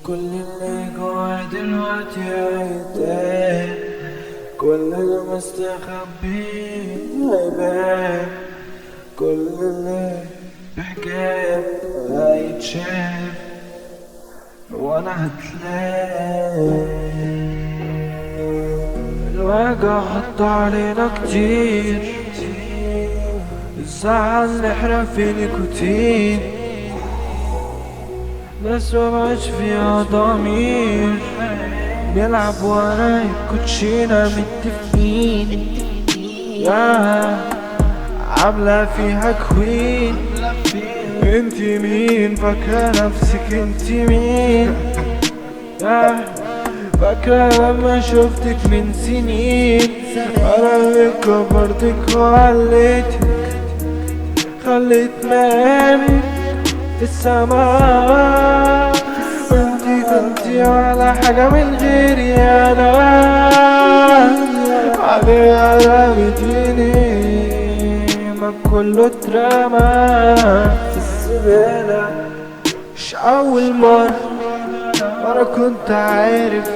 كل اللي جوا دلوقتي هيتقال، كل اللي مستخبي هيبان، كل اللي بحجاب هيتشاف وانا هتلاقي. الوجع حط علينا كتير، الزعل نحرق في نيكوتين، ناس مبقاش فيها ضمير، نلعب ورا الكوتشينة متفقين، يا عاملة فيها كوين. انتي مين؟ فاكرة نفسك انتي مين؟ يا فاكرة لما شفتك من سنين، انا كبرتك وعليتك، خليت مقامك في السماء، وانتي كنتي ولا حاجة من غيري انا، عليها رميتيني، ما كله اترمى في الزبالة. مش أول مرة كنت عارف،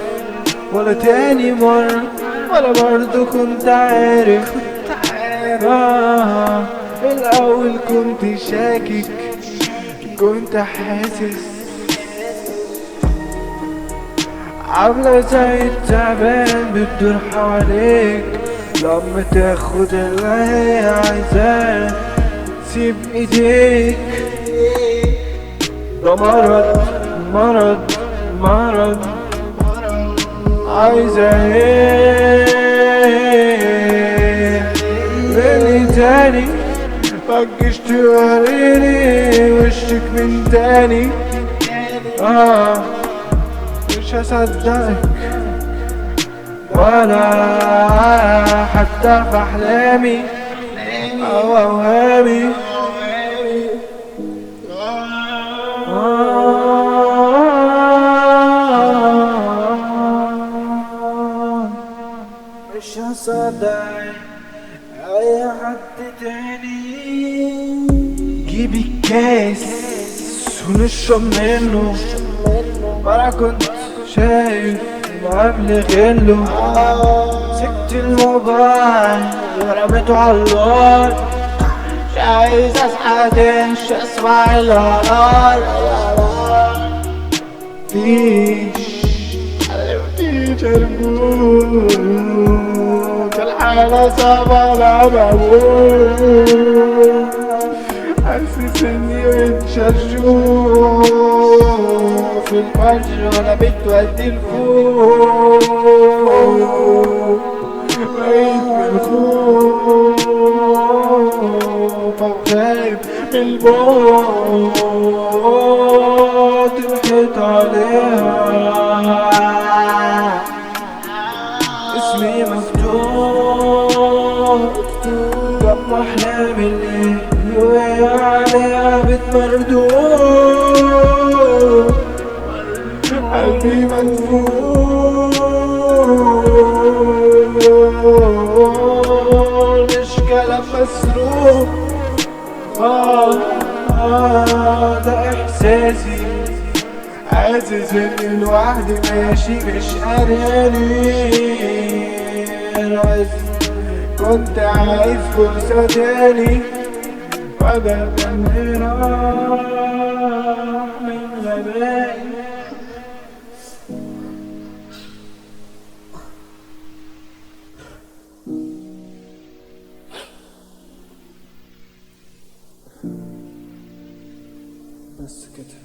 ولا تاني مرة ولا برضو كنت عارف. الأول كنت شاكك، كنت حاسس عاملة زي التعبان بتدور حواليك، لما تاخد اللي هي عايزاه تسيب ايديك. ده مرض عايزة ايه مني تاني؟ متجيش توريني وشك من تاني، مش هصدقك ولا حتى في احلامي او اوهامي. مش هصدق اي حد تاني. جيب الكاس ونشرب منه، وانا كنت شايف قبل غله، مسكت الموبايل ورميته على، مش عايز اصحى تاني، مش اسمع الهلال. مفيش ارجوك، الحالة صعبة انا بموت، حاسس اني متشرشوف في الفجر وانا بتودي لفوق، بقيت بالخوف وخايف من الموت، ضحكت عليها اسمي مفتوح جنب احلامي اللي وقع عليها بتمردود، قلبي مدفون، مش كلام مسروق، ده احساسي، حاسس اني لوحدي ماشي مش قارياني، بس كنت عايز فرصة تاني، وده كان راح من غبائي. بس كده.